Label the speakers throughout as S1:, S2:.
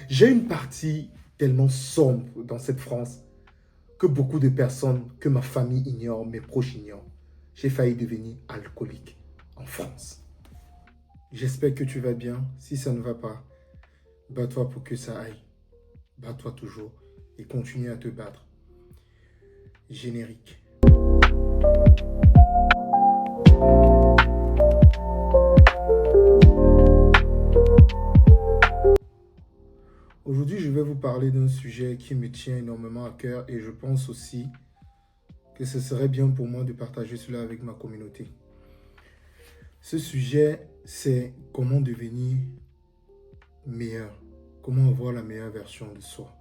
S1: J'ai une partie tellement sombre dans cette France que beaucoup de personnes, que ma famille ignore, mes proches ignorent. J'ai failli devenir alcoolique en France. J'espère que tu vas bien. Si ça ne va pas, bats-toi pour que ça aille. Bats-toi toujours et continue à te battre. Générique. Aujourd'hui, je vais vous parler d'un sujet qui me tient énormément à cœur et je pense aussi que ce serait bien pour moi de partager cela avec ma communauté. Ce sujet, c'est comment devenir meilleur, comment avoir la meilleure version de soi.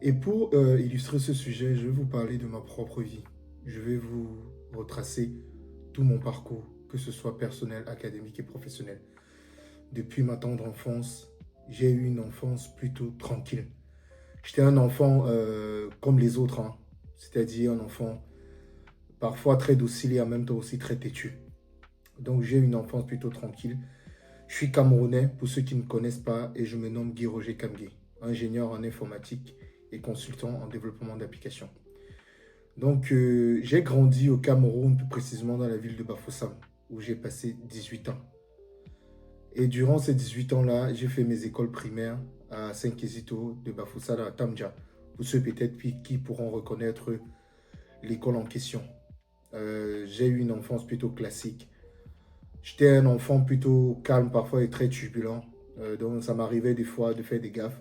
S1: Et pour illustrer ce sujet, je vais vous parler de ma propre vie. Je vais vous retracer tout mon parcours, que ce soit personnel, académique et professionnel. Depuis ma tendre enfance, j'ai eu une enfance plutôt tranquille. J'étais un enfant comme les autres, hein. C'est-à-dire un enfant parfois très docile et en même temps aussi très têtu. Donc j'ai eu une enfance plutôt tranquille. Je suis camerounais, pour ceux qui ne me connaissent pas, et je me nomme Guy Roger Kamgué, ingénieur en informatique et consultant en développement d'applications. Donc j'ai grandi au Cameroun, plus précisément dans la ville de Bafoussam, où j'ai passé 18 ans. Et durant ces 18 ans-là, j'ai fait mes écoles primaires à Saint-Kizito de Bafoussam à Tamdja, pour ceux peut-être qui pourront reconnaître l'école en question. J'ai eu une enfance plutôt classique. J'étais un enfant plutôt calme parfois et très turbulent. Donc ça m'arrivait des fois de faire des gaffes,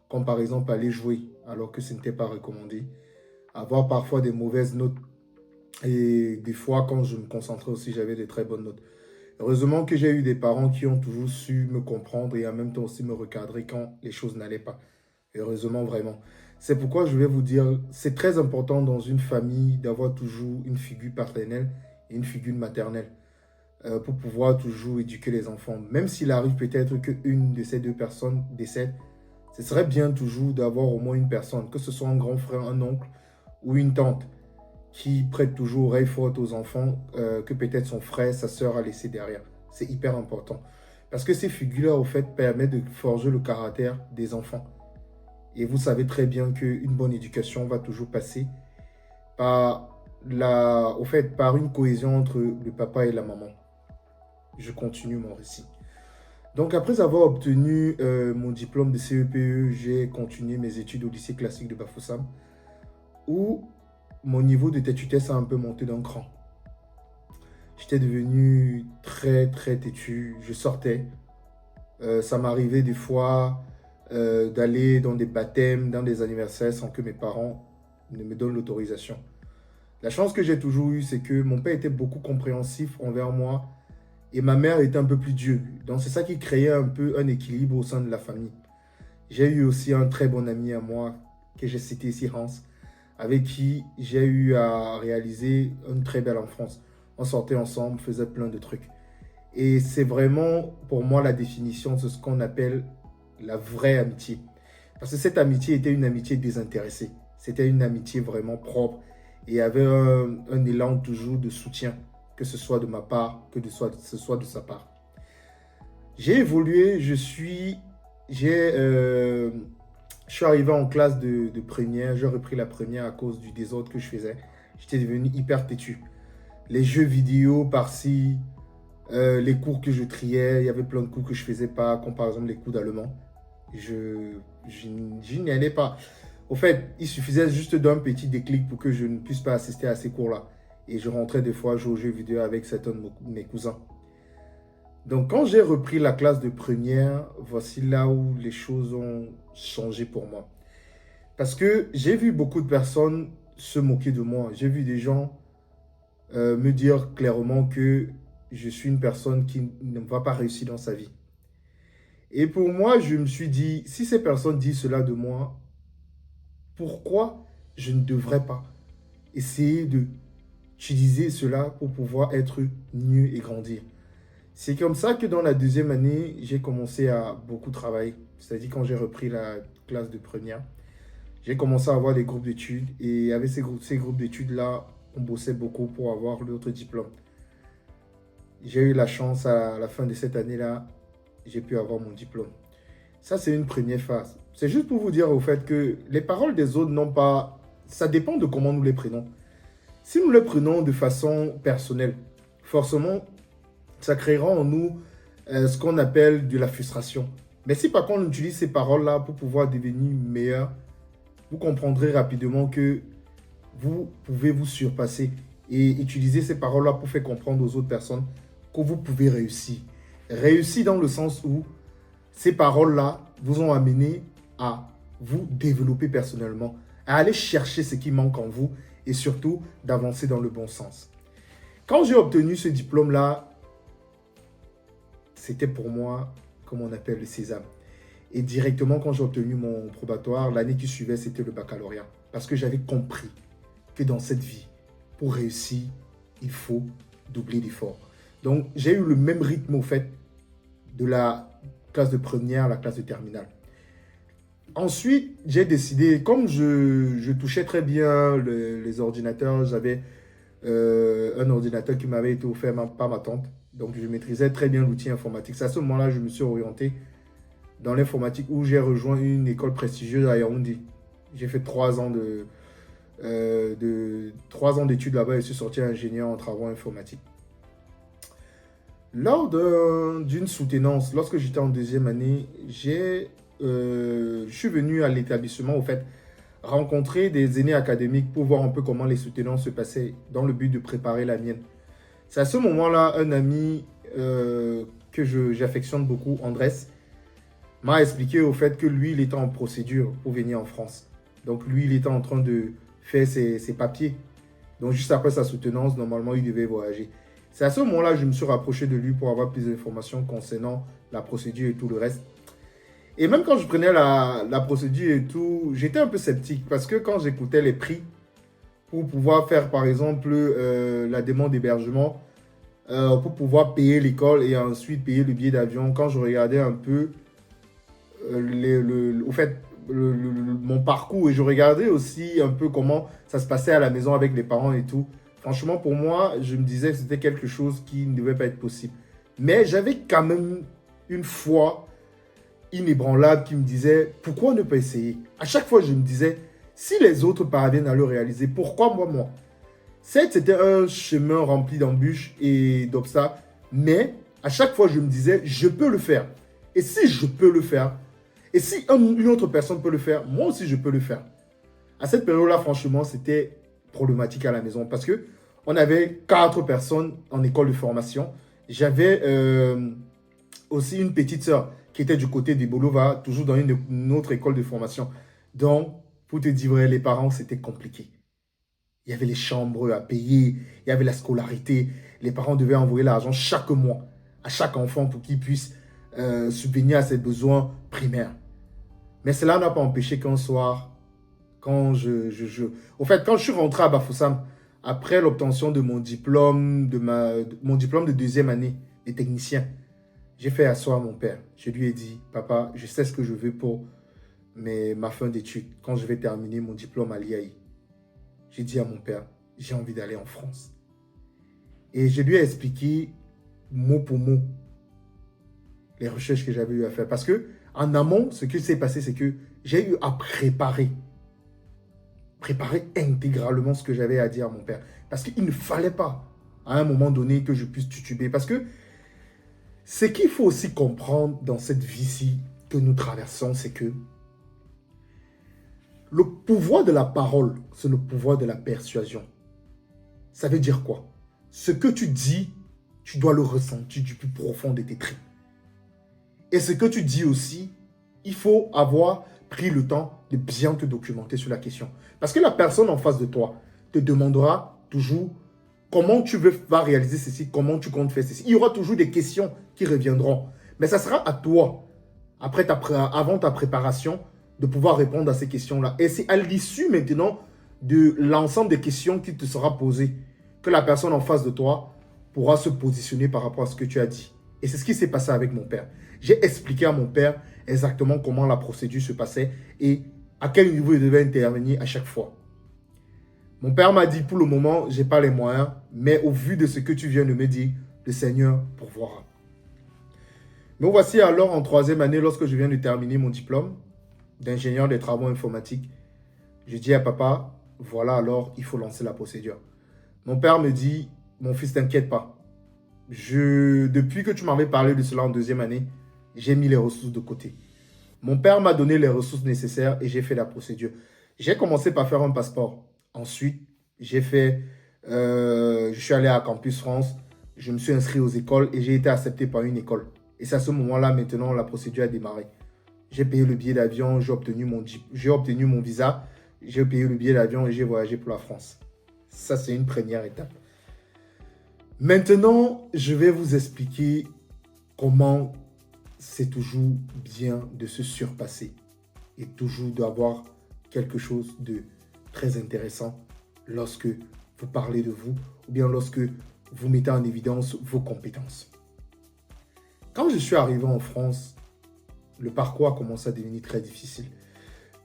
S1: comme par exemple aller jouer alors que ce n'était pas recommandé. Avoir parfois des mauvaises notes et des fois quand je me concentrais aussi j'avais des très bonnes notes. Heureusement que j'ai eu des parents qui ont toujours su me comprendre et en même temps aussi me recadrer quand les choses n'allaient pas. Heureusement vraiment. C'est pourquoi je vais vous dire, c'est très important dans une famille d'avoir toujours une figure paternelle et une figure maternelle pour pouvoir toujours éduquer les enfants. Même s'il arrive peut-être qu'une de ces deux personnes décède, ce serait bien toujours d'avoir au moins une personne, que ce soit un grand frère, un oncle ou une tante, qui prête toujours oreille forte aux enfants que peut-être son frère, sa sœur a laissé derrière. C'est hyper important. Parce que ces figures-là, au fait, permettent de forger le caractère des enfants. Et vous savez très bien qu'une bonne éducation va toujours passer par, par une cohésion entre le papa et la maman. Je continue mon récit. Donc après avoir obtenu mon diplôme de CEPE, j'ai continué mes études au lycée classique de Bafoussam, où mon niveau de têtutesse a un peu monté d'un cran. J'étais devenu très têtu, je sortais. Ça m'arrivait des fois d'aller dans des baptêmes, dans des anniversaires sans que mes parents ne me donnent l'autorisation. La chance que j'ai toujours eue, c'est que mon père était beaucoup compréhensif envers moi et ma mère était un peu plus dure. Donc c'est ça qui créait un peu un équilibre au sein de la famille. J'ai eu aussi un très bon ami à moi, que j'ai cité ici, Hans, avec qui j'ai eu à réaliser une très belle enfance. On sortait ensemble, on faisait plein de trucs. Et c'est vraiment pour moi la définition de ce qu'on appelle la vraie amitié. Parce que cette amitié était une amitié désintéressée. C'était une amitié vraiment propre et avait un élan toujours de soutien, que ce soit de ma part, ce soit de sa part. J'ai évolué, je suis arrivé en classe de première, j'ai repris la première à cause du désordre que je faisais. J'étais devenu hyper têtu. Les jeux vidéo par-ci, les cours que je triais, il y avait plein de cours que je faisais pas, comme par exemple les cours d'allemand. Je n'y allais pas. Au fait, il suffisait juste d'un petit déclic pour que je ne puisse pas assister à ces cours-là. Et je rentrais des fois jouer aux jeux vidéo avec certains de mes cousins. Donc, quand j'ai repris la classe de première, voici là où les choses ont changé pour moi. Parce que j'ai vu beaucoup de personnes se moquer de moi. J'ai vu des gens me dire clairement que je suis une personne qui ne va pas réussir dans sa vie. Et pour moi, je me suis dit, si ces personnes disent cela de moi, pourquoi je ne devrais pas essayer d'utiliser cela pour pouvoir être mieux et grandir? C'est comme ça que dans la deuxième année, j'ai commencé à beaucoup travailler. C'est-à-dire quand j'ai repris la classe de première, j'ai commencé à avoir des groupes d'études. Et avec ces groupes d'études-là, on bossait beaucoup pour avoir l'autre diplôme. J'ai eu la chance à la fin de cette année-là, j'ai pu avoir mon diplôme. Ça, c'est une première phase. C'est juste pour vous dire au fait que les paroles des autres n'ont pas... Ça dépend de comment nous les prenons. Si nous les prenons de façon personnelle, forcément, ça créera en nous ce qu'on appelle de la frustration. Mais si par contre on utilise ces paroles-là pour pouvoir devenir meilleur, vous comprendrez rapidement que vous pouvez vous surpasser et utiliser ces paroles-là pour faire comprendre aux autres personnes que vous pouvez réussir. Réussir dans le sens où ces paroles-là vous ont amené à vous développer personnellement, à aller chercher ce qui manque en vous et surtout d'avancer dans le bon sens. Quand j'ai obtenu ce diplôme-là, c'était pour moi, comme on appelle le sésame. Et directement, quand j'ai obtenu mon probatoire, l'année qui suivait, c'était le baccalauréat. Parce que j'avais compris que dans cette vie, pour réussir, il faut doubler d'efforts. Donc, j'ai eu le même rythme, au fait, de la classe de première à la classe de terminale. Ensuite, j'ai décidé, comme je touchais très bien les ordinateurs, j'avais un ordinateur qui m'avait été offert par ma tante. Donc, je maîtrisais très bien l'outil informatique. C'est à ce moment-là que je me suis orienté dans l'informatique où j'ai rejoint une école prestigieuse à Yaoundé. J'ai fait 3 ans d'études là-bas et je suis sorti ingénieur en travaux informatiques. Lors d'une soutenance, lorsque j'étais en deuxième année, je suis venu à l'établissement, au fait, rencontrer des aînés académiques pour voir un peu comment les soutenances se passaient dans le but de préparer la mienne. C'est à ce moment-là, un ami que j'affectionne beaucoup, Andrés, m'a expliqué au fait que lui, il était en procédure pour venir en France. Donc lui, il était en train de faire ses papiers. Donc juste après sa soutenance, normalement, il devait voyager. C'est à ce moment-là que je me suis rapproché de lui pour avoir plus d'informations concernant la procédure et tout le reste. Et même quand je prenais la procédure et tout, j'étais un peu sceptique parce que quand j'écoutais les prix pour pouvoir faire par exemple la demande d'hébergement, pour pouvoir payer l'école et ensuite payer le billet d'avion, quand je regardais un peu mon parcours et je regardais aussi un peu comment ça se passait à la maison avec les parents et tout, franchement pour moi, je me disais que c'était quelque chose qui ne devait pas être possible. Mais j'avais quand même une foi inébranlable qui me disait pourquoi ne pas essayer. À chaque fois, je me disais si les autres parviennent à le réaliser, pourquoi moi? Certes, c'était un chemin rempli d'embûches et d'obstacles, mais à chaque fois, je me disais je peux le faire. Et si je peux le faire, et si une autre personne peut le faire, moi aussi je peux le faire. À cette période-là, franchement, c'était problématique à la maison parce que on avait 4 personnes en école de formation. J'avais aussi une petite sœur qui était du côté des Bolova, toujours dans une autre école de formation. Donc, pour te dire vrai, les parents, c'était compliqué. Il y avait les chambres à payer, il y avait la scolarité. Les parents devaient envoyer l'argent chaque mois à chaque enfant pour qu'il puisse subvenir à ses besoins primaires. Mais cela n'a pas empêché qu'un soir, quand quand je suis rentré à Bafoussam, après l'obtention de mon diplôme de deuxième année de technicien, j'ai fait asseoir mon père. Je lui ai dit, papa, je sais ce que je veux pour ma fin d'études, quand je vais terminer mon diplôme à l'IAI. J'ai dit à mon père, j'ai envie d'aller en France. Et je lui ai expliqué mot pour mot les recherches que j'avais eu à faire. Parce que en amont, ce qui s'est passé, c'est que j'ai eu à préparer intégralement ce que j'avais à dire à mon père. Parce qu'il ne fallait pas, à un moment donné, que je puisse tituber. Parce que ce qu'il faut aussi comprendre dans cette vie-ci que nous traversons, c'est que le pouvoir de la parole, c'est le pouvoir de la persuasion. Ça veut dire quoi? Ce que tu dis, tu dois le ressentir du plus profond de tes tripes. Et ce que tu dis aussi, il faut avoir pris le temps de bien te documenter sur la question. Parce que la personne en face de toi te demandera toujours comment tu vas réaliser ceci, comment tu comptes faire ceci. Il y aura toujours des questions qui reviendront. Mais ça sera à toi, avant ta préparation, de pouvoir répondre à ces questions-là. Et c'est à l'issue maintenant de l'ensemble des questions qui te sera posées que la personne en face de toi pourra se positionner par rapport à ce que tu as dit. Et c'est ce qui s'est passé avec mon père. J'ai expliqué à mon père exactement comment la procédure se passait et à quel niveau il devait intervenir à chaque fois. Mon père m'a dit, pour le moment, je n'ai pas les moyens, mais au vu de ce que tu viens de me dire, le Seigneur pourvoira. Me voici alors en troisième année lorsque je viens de terminer mon diplôme d'ingénieur des travaux informatiques. Je dis à papa, voilà alors, il faut lancer la procédure. Mon père me dit, mon fils, t'inquiète pas. Depuis que tu m'avais parlé de cela en deuxième année, j'ai mis les ressources de côté. Mon père m'a donné les ressources nécessaires et j'ai fait la procédure. J'ai commencé par faire un passeport. Ensuite, je suis allé à Campus France, je me suis inscrit aux écoles et j'ai été accepté par une école. Et c'est à ce moment-là, maintenant, la procédure a démarré. J'ai payé le billet d'avion, j'ai obtenu mon visa, j'ai payé le billet d'avion et j'ai voyagé pour la France. Ça, c'est une première étape. Maintenant, je vais vous expliquer comment c'est toujours bien de se surpasser et toujours d'avoir quelque chose de très intéressant lorsque vous parlez de vous ou bien lorsque vous mettez en évidence vos compétences. Quand je suis arrivé en France, le parcours a commencé à devenir très difficile.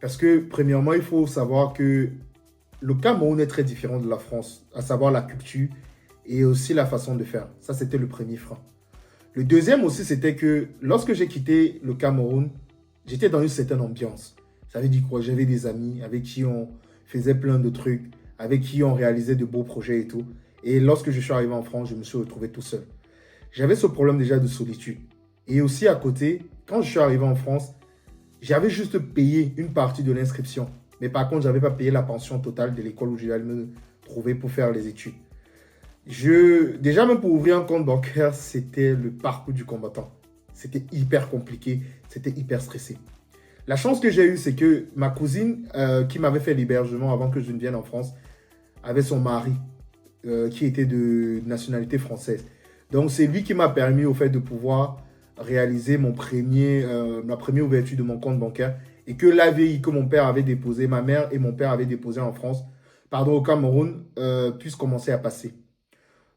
S1: Parce que, premièrement, il faut savoir que le Cameroun est très différent de la France, à savoir la culture et aussi la façon de faire. Ça, c'était le premier frein. Le deuxième aussi, c'était que lorsque j'ai quitté le Cameroun, j'étais dans une certaine ambiance. Ça veut dire quoi? J'avais des amis avec qui on faisait plein de trucs, avec qui on réalisait de beaux projets et tout. Et lorsque je suis arrivé en France, je me suis retrouvé tout seul. J'avais ce problème déjà de solitude. Et aussi à côté, quand je suis arrivé en France, j'avais juste payé une partie de l'inscription. Mais par contre, je n'avais pas payé la pension totale de l'école où je vais me trouver pour faire les études. Déjà, même pour ouvrir un compte bancaire, c'était le parcours du combattant. C'était hyper compliqué, c'était hyper stressé. La chance que j'ai eue, c'est que ma cousine, qui m'avait fait l'hébergement avant que je ne vienne en France, avait son mari, qui était de nationalité française. Donc, c'est lui qui m'a permis, au fait, de pouvoir réaliser ma première ouverture de mon compte bancaire et que l'AVI que mon père avait déposé, ma mère et mon père avaient déposé en France, au Cameroun, puisse commencer à passer.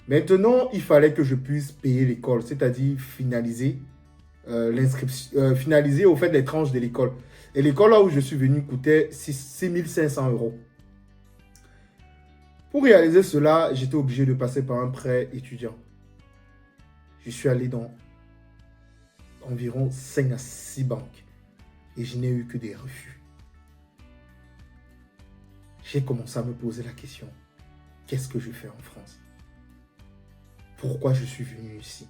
S1: Maintenant, il fallait que je puisse payer l'école, c'est-à-dire finaliser l'inscription, finaliser au fait les tranches de l'école. Et l'école là où je suis venu coûtait 6 500 €. Pour réaliser cela, j'étais obligé de passer par un prêt étudiant. Je suis allé dans environ 5 à 6 banques et je n'ai eu que des refus. J'ai commencé à me poser la question, qu'est-ce que je fais en France? Pourquoi je suis venu ici?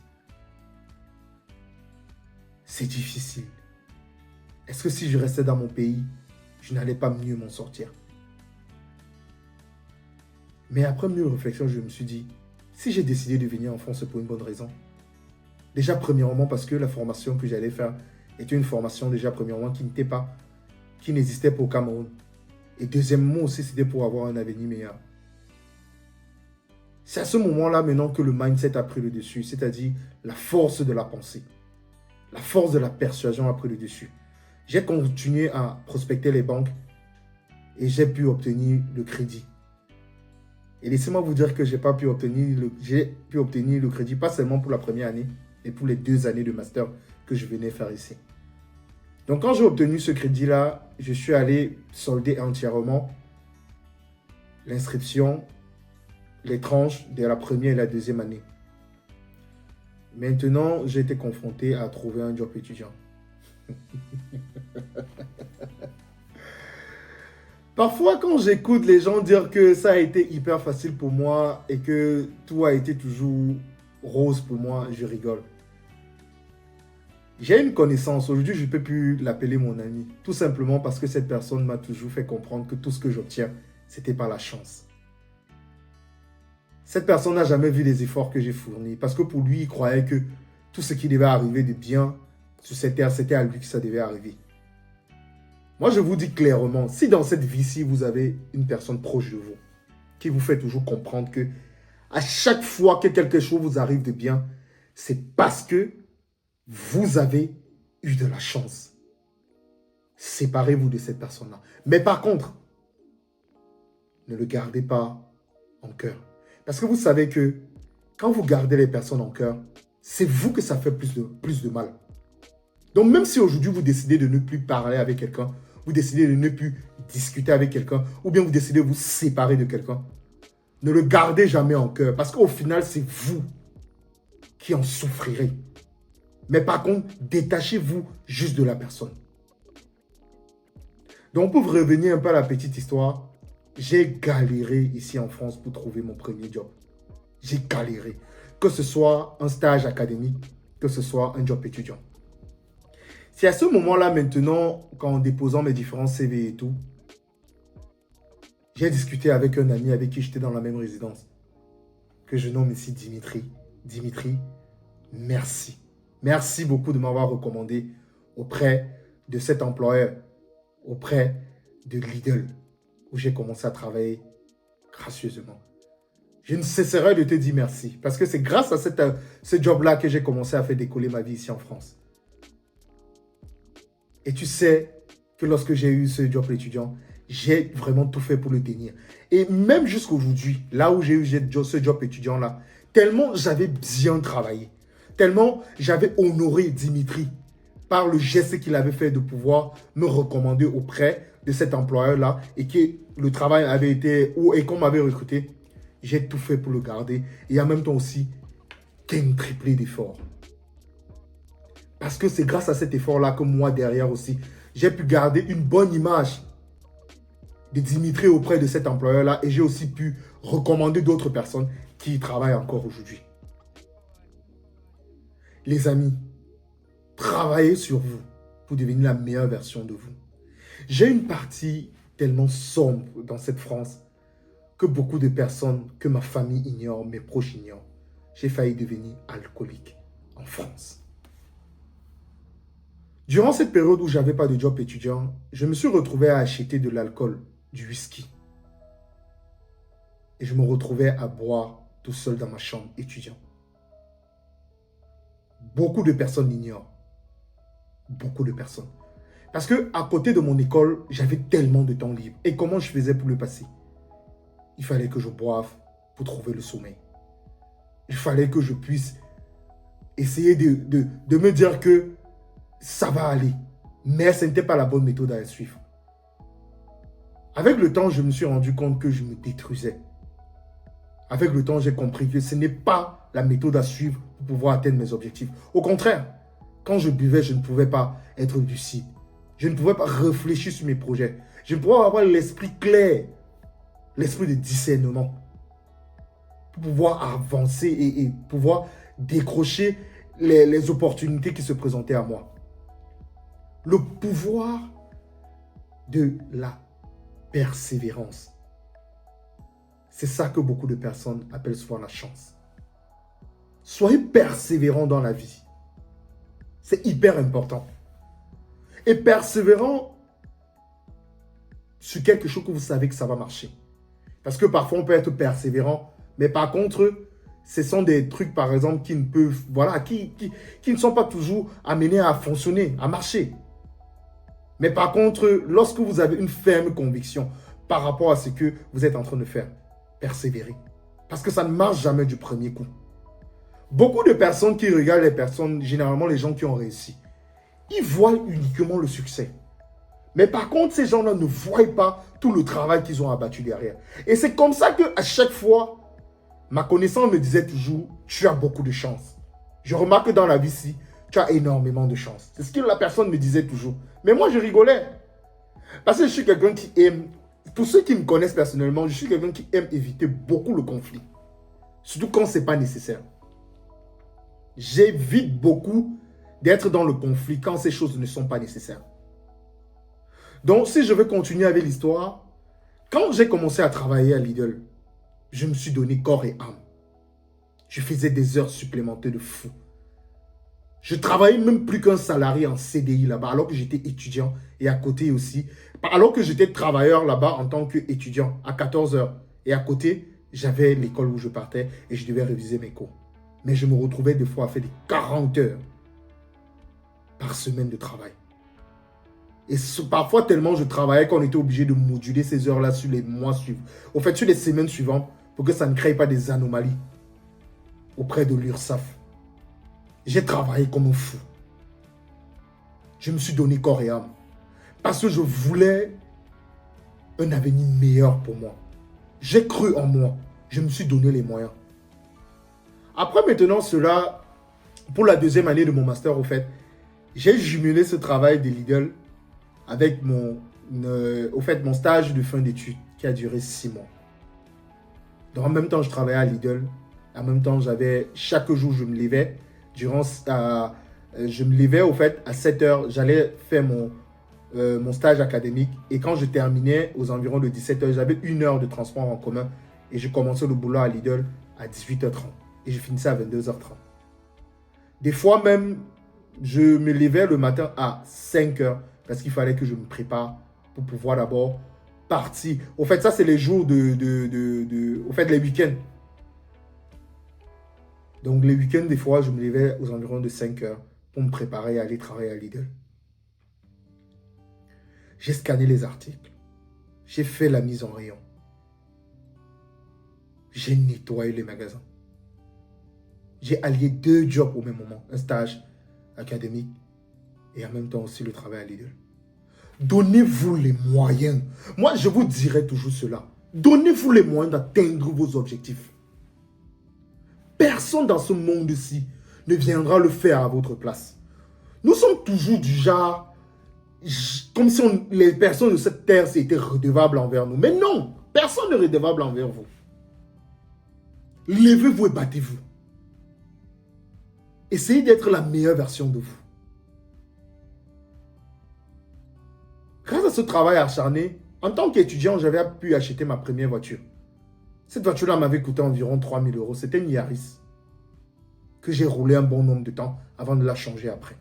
S1: C'est difficile. Est-ce que si je restais dans mon pays, je n'allais pas mieux m'en sortir? Mais après mieux réflexion, je me suis dit, si j'ai décidé de venir en France, c'est pour une bonne raison. Déjà, premièrement, parce que la formation que j'allais faire était une formation, déjà, premièrement, qui n'existait pas au Cameroun. Et deuxièmement aussi, c'était pour avoir un avenir meilleur. C'est à ce moment-là maintenant que le mindset a pris le dessus, c'est-à-dire la force de la pensée. La force de la persuasion a pris le dessus. J'ai continué à prospecter les banques et j'ai pu obtenir le crédit. Et laissez-moi vous dire que j'ai pu obtenir le crédit, pas seulement pour la première année, mais pour les 2 années de master que je venais faire ici. Donc quand j'ai obtenu ce crédit-là, je suis allé solder entièrement l'inscription, les tranches de la première et la deuxième année. Maintenant, j'ai été confronté à trouver un job étudiant. Parfois, quand j'écoute les gens dire que ça a été hyper facile pour moi et que tout a été toujours rose pour moi, je rigole. J'ai une connaissance, aujourd'hui je ne peux plus l'appeler mon ami, tout simplement parce que cette personne m'a toujours fait comprendre que tout ce que j'obtiens, c'était par la chance. Cette personne n'a jamais vu les efforts que j'ai fournis parce que pour lui, il croyait que tout ce qui devait arriver de bien sur cette terre, c'était à lui que ça devait arriver. Moi, je vous dis clairement, si dans cette vie-ci, vous avez une personne proche de vous qui vous fait toujours comprendre que à chaque fois que quelque chose vous arrive de bien, c'est parce que vous avez eu de la chance. Séparez-vous de cette personne-là. Mais par contre, ne le gardez pas en cœur. Parce que vous savez que quand vous gardez les personnes en cœur, c'est vous que ça fait plus de mal. Donc même si aujourd'hui vous décidez de ne plus parler avec quelqu'un, vous décidez de ne plus discuter avec quelqu'un, ou bien vous décidez de vous séparer de quelqu'un, ne le gardez jamais en cœur. Parce qu'au final, c'est vous qui en souffrirez. Mais par contre, détachez-vous juste de la personne. Donc, pour revenir un peu à la petite histoire, j'ai galéré ici en France pour trouver mon premier job. J'ai galéré. Que ce soit un stage académique, que ce soit un job étudiant. C'est à ce moment-là maintenant, en déposant mes différents CV et tout, j'ai discuté avec un ami avec qui j'étais dans la même résidence, que je nomme ici Dimitri. Dimitri, merci. Merci beaucoup de m'avoir recommandé auprès de cet employeur, auprès de Lidl, où j'ai commencé à travailler gracieusement. Je ne cesserai de te dire merci, parce que c'est grâce à ce job-là que j'ai commencé à faire décoller ma vie ici en France. Et tu sais que lorsque j'ai eu ce job étudiant, j'ai vraiment tout fait pour le tenir. Et même jusqu'aujourd'hui, là où j'ai eu ce job étudiant-là, tellement j'avais bien travaillé, tellement j'avais honoré Dimitri par le geste qu'il avait fait de pouvoir me recommander auprès de cet employeur-là et que le travail avait été, et qu'on m'avait recruté, j'ai tout fait pour le garder et en même temps aussi, qu'un triplé d'efforts. Parce que c'est grâce à cet effort-là que moi, derrière aussi, j'ai pu garder une bonne image de Dimitri auprès de cet employeur-là et j'ai aussi pu recommander d'autres personnes qui y travaillent encore aujourd'hui. Les amis, travaillez sur vous pour devenir la meilleure version de vous. J'ai une partie tellement sombre dans cette France que beaucoup de personnes, que ma famille ignore, mes proches ignorent. J'ai failli devenir alcoolique en France. Durant cette période où je n'avais pas de job étudiant, je me suis retrouvé à acheter de l'alcool, du whisky. Et je me retrouvais à boire tout seul dans ma chambre étudiant. Beaucoup de personnes l'ignorent. Beaucoup de personnes. Parce que à côté de mon école, j'avais tellement de temps libre. Et comment je faisais pour le passer? Il fallait que je boive pour trouver le sommeil. Il fallait que je puisse essayer de me dire que ça va aller. Mais ce n'était pas la bonne méthode à suivre. Avec le temps, je me suis rendu compte que je me détruisais. Avec le temps, j'ai compris que ce n'est pas la méthode à suivre pour pouvoir atteindre mes objectifs. Au contraire, quand je buvais, je ne pouvais pas être lucide. Je ne pouvais pas réfléchir sur mes projets. Je ne pouvais pas avoir l'esprit clair, l'esprit de discernement pour pouvoir avancer et pouvoir décrocher les opportunités qui se présentaient à moi. Le pouvoir de la persévérance. C'est ça que beaucoup de personnes appellent souvent la chance. Soyez persévérant dans la vie. C'est hyper important. Et persévérant sur quelque chose que vous savez que ça va marcher. Parce que parfois, on peut être persévérant, mais par contre, ce sont des trucs, par exemple, qui ne peuvent, voilà, qui ne sont pas toujours amenés à fonctionner, à marcher. Mais par contre, lorsque vous avez une ferme conviction par rapport à ce que vous êtes en train de faire, persévérez. Parce que ça ne marche jamais du premier coup. Beaucoup de personnes qui regardent les personnes, généralement les gens qui ont réussi, ils voient uniquement le succès. Mais par contre, ces gens-là ne voient pas tout le travail qu'ils ont abattu derrière. Et c'est comme ça qu'à chaque fois, ma connaissance me disait toujours, tu as beaucoup de chance. Je remarque que dans la vie ici, tu as énormément de chance. C'est ce que la personne me disait toujours. Mais moi, je rigolais. Parce que je suis quelqu'un qui aime, pour ceux qui me connaissent personnellement, je suis quelqu'un qui aime éviter beaucoup le conflit. Surtout quand ce n'est pas nécessaire. J'évite beaucoup d'être dans le conflit quand ces choses ne sont pas nécessaires. Donc, si je veux continuer avec l'histoire, quand j'ai commencé à travailler à Lidl, je me suis donné corps et âme. Je faisais des heures supplémentaires de fou. Je travaillais même plus qu'un salarié en CDI là-bas, alors que j'étais étudiant et à côté aussi. Alors que j'étais travailleur là-bas en tant qu'étudiant à 14 heures. Et à côté, j'avais l'école où je partais et je devais réviser mes cours. Mais je me retrouvais des fois à faire des 40 heures par semaine de travail. Et parfois tellement je travaillais qu'on était obligé de moduler ces heures-là sur les mois suivants. Au fait, sur les semaines suivantes, pour que ça ne crée pas des anomalies auprès de l'URSSAF. J'ai travaillé comme un fou. Je me suis donné corps et âme. Parce que je voulais un avenir meilleur pour moi. J'ai cru en moi. Je me suis donné les moyens. Après maintenant cela, pour la deuxième année de mon master, au fait, j'ai jumelé ce travail de Lidl avec mon stage de fin d'études qui a duré 6 mois. Donc, en même temps, je travaillais à Lidl. En même temps, chaque jour, je me levais. Je me levais, au fait, à 7 heures. J'allais faire mon stage académique. Et quand je terminais, aux environs de 17 heures, j'avais 1 heure de transport en commun. Et je commençais le boulot à Lidl à 18h30. Et je finissais à 22h30. Des fois même, je me levais le matin à 5 heures parce qu'il fallait que je me prépare pour pouvoir d'abord partir. Au fait, ça, c'est les jours au fait, les week-ends. Donc, les week-ends, des fois, je me levais aux environs de 5 heures pour me préparer à aller travailler à Lidl. J'ai scanné les articles. J'ai fait la mise en rayon. J'ai nettoyé les magasins. J'ai allié 2 jobs au même moment. Un stage académique et en même temps aussi le travail à Lidl. Donnez-vous les moyens. Moi, je vous dirai toujours cela. Donnez-vous les moyens d'atteindre vos objectifs. Personne dans ce monde-ci ne viendra le faire à votre place. Nous sommes toujours du genre, comme si les personnes de cette terre étaient redevables envers nous. Mais non, personne n'est redevable envers vous. Levez-vous et battez-vous. Essayez d'être la meilleure version de vous. Grâce à ce travail acharné, en tant qu'étudiant, j'avais pu acheter ma première voiture. Cette voiture-là m'avait coûté environ 3 000 €. C'était une Yaris que j'ai roulé un bon nombre de temps avant de la changer après.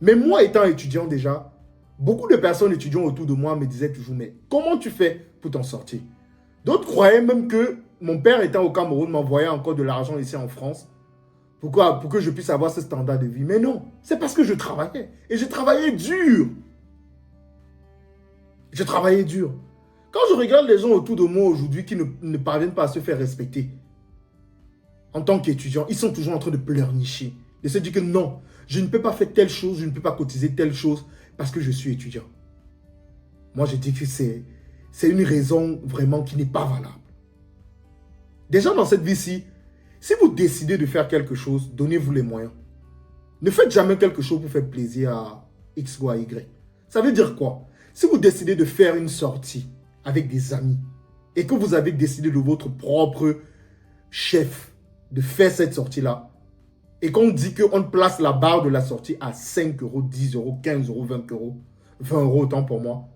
S1: Mais moi, étant étudiant déjà, beaucoup de personnes étudiants autour de moi me disaient toujours, mais comment tu fais pour t'en sortir? D'autres croyaient même que mon père étant au Cameroun m'envoyait encore de l'argent ici en France. Pourquoi? Pour que je puisse avoir ce standard de vie. Mais non, c'est parce que je travaillais. Et je travaillais dur. Je travaillais dur. Quand je regarde les gens autour de moi aujourd'hui qui ne parviennent pas à se faire respecter, en tant qu'étudiant, ils sont toujours en train de pleurnicher. De se dire que non, je ne peux pas faire telle chose, je ne peux pas cotiser telle chose parce que je suis étudiant. Moi, je dis que c'est une raison vraiment qui n'est pas valable. Déjà dans cette vie-ci, si vous décidez de faire quelque chose, donnez-vous les moyens. Ne faites jamais quelque chose pour faire plaisir à X ou à Y. Ça veut dire quoi? Si vous décidez de faire une sortie avec des amis et que vous avez décidé de votre propre chef de faire cette sortie-là et qu'on dit qu'on place la barre de la sortie à 5 €, 10 €, 15 €, 20 €, 20 € autant pour moi,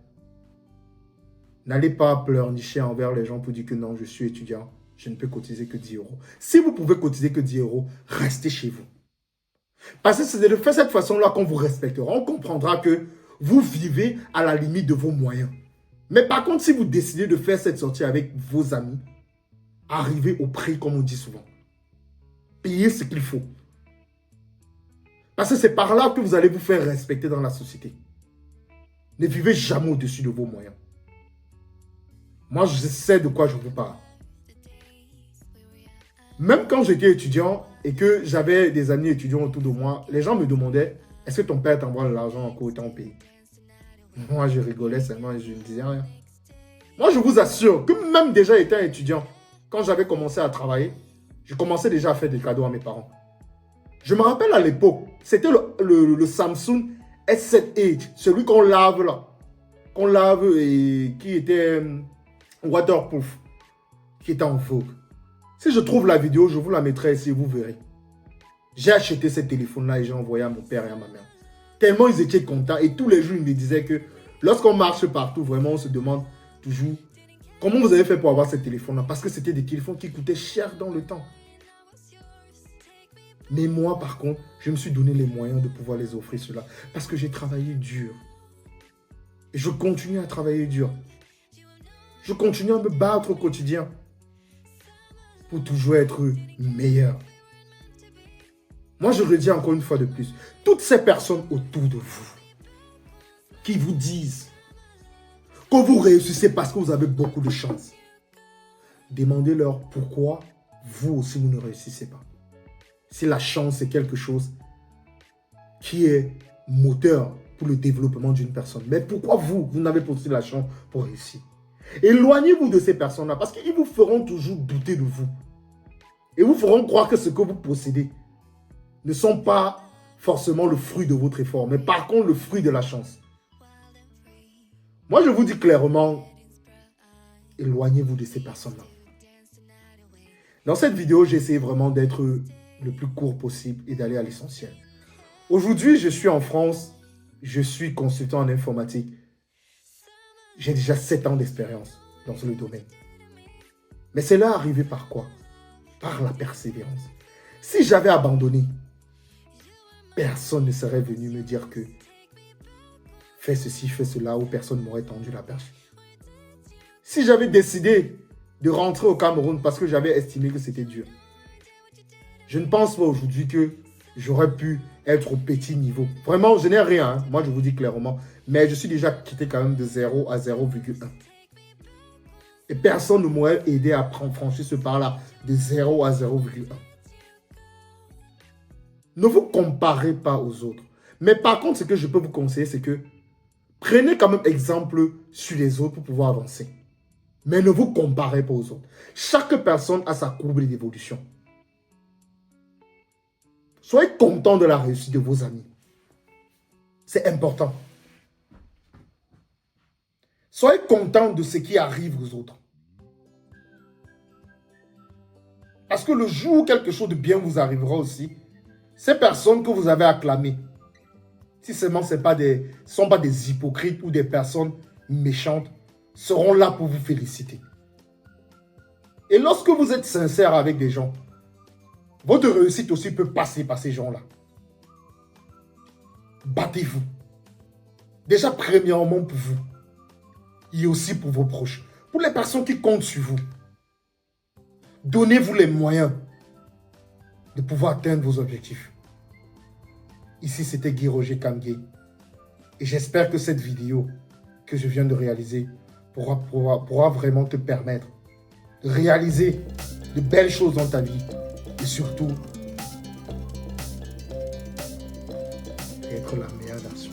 S1: n'allez pas pleurnicher envers les gens pour dire que non, je suis étudiant, je ne peux cotiser que 10 €. Si vous pouvez cotiser que 10 €, restez chez vous. Parce que c'est de faire cette façon-là qu'on vous respectera. On comprendra que vous vivez à la limite de vos moyens. Mais par contre, si vous décidez de faire cette sortie avec vos amis, arrivez au prix, comme on dit souvent. Payez ce qu'il faut. Parce que c'est par là que vous allez vous faire respecter dans la société. Ne vivez jamais au-dessus de vos moyens. Moi, je sais de quoi je vous parle. Même quand j'étais étudiant et que j'avais des amis étudiants autour de moi, les gens me demandaient, est-ce que ton père t'envoie de l'argent encore autant au pays? Moi, je rigolais seulement et je ne disais rien. Moi, je vous assure que même déjà étant étudiant, quand j'avais commencé à travailler, je commençais déjà à faire des cadeaux à mes parents. Je me rappelle à l'époque, c'était le Samsung S7 Edge, celui qu'on lave là. Qu'on lave et qui était waterproof, qui était en vogue. Si je trouve la vidéo, je vous la mettrai ici et vous verrez. J'ai acheté ce téléphone-là et j'ai envoyé à mon père et à ma mère. Tellement ils étaient contents et tous les jours ils me disaient que lorsqu'on marche partout, vraiment on se demande toujours comment vous avez fait pour avoir ce téléphone-là. Parce que c'était des téléphones qui coûtaient cher dans le temps. Mais moi par contre, je me suis donné les moyens de pouvoir les offrir cela. Parce que j'ai travaillé dur. Et je continue à travailler dur. Je continue à me battre au quotidien. Pour toujours être meilleur. Moi, je redis encore une fois de plus. Toutes ces personnes autour de vous qui vous disent que vous réussissez parce que vous avez beaucoup de chance. Demandez-leur pourquoi vous aussi vous ne réussissez pas. Si la chance est quelque chose qui est moteur pour le développement d'une personne. Mais pourquoi vous n'avez pas aussi la chance pour réussir? Éloignez-vous de ces personnes-là parce qu'ils vous feront toujours douter de vous. Et vous feront croire que ce que vous possédez ne sont pas forcément le fruit de votre effort, mais par contre le fruit de la chance. Moi, je vous dis clairement, éloignez-vous de ces personnes-là. Dans cette vidéo, j'ai essayé vraiment d'être le plus court possible et d'aller à l'essentiel. Aujourd'hui, je suis en France, je suis consultant en informatique. J'ai déjà 7 ans d'expérience dans le domaine. Mais c'est là arrivé par quoi? Par la persévérance. Si j'avais abandonné, personne ne serait venu me dire que fais ceci, fais cela, ou personne m'aurait tendu la perche. Si j'avais décidé de rentrer au Cameroun parce que j'avais estimé que c'était dur, je ne pense pas aujourd'hui que j'aurais pu être au petit niveau. Vraiment, je n'ai rien, hein. Moi je vous dis clairement, mais je suis déjà quitté quand même de 0 à 0,1. Et personne ne m'aurait aidé à franchir ce pas-là de 0 à 0,1. Ne vous comparez pas aux autres. Mais par contre, ce que je peux vous conseiller, c'est que prenez quand même exemple sur les autres pour pouvoir avancer. Mais ne vous comparez pas aux autres. Chaque personne a sa courbe d'évolution. Soyez content de la réussite de vos amis. C'est important. Soyez content de ce qui arrive aux autres. Parce que le jour où quelque chose de bien vous arrivera aussi, ces personnes que vous avez acclamées, si seulement ce ne sont pas des hypocrites ou des personnes méchantes, seront là pour vous féliciter. Et lorsque vous êtes sincère avec des gens, votre réussite aussi peut passer par ces gens-là. Battez-vous. Déjà, premièrement pour vous. Et aussi pour vos proches. Pour les personnes qui comptent sur vous. Donnez-vous les moyens de pouvoir atteindre vos objectifs. Ici, c'était Guy Roger Kamgay. Et j'espère que cette vidéo que je viens de réaliser pourra vraiment te permettre de réaliser de belles choses dans ta vie. Et surtout, d'être la meilleure version.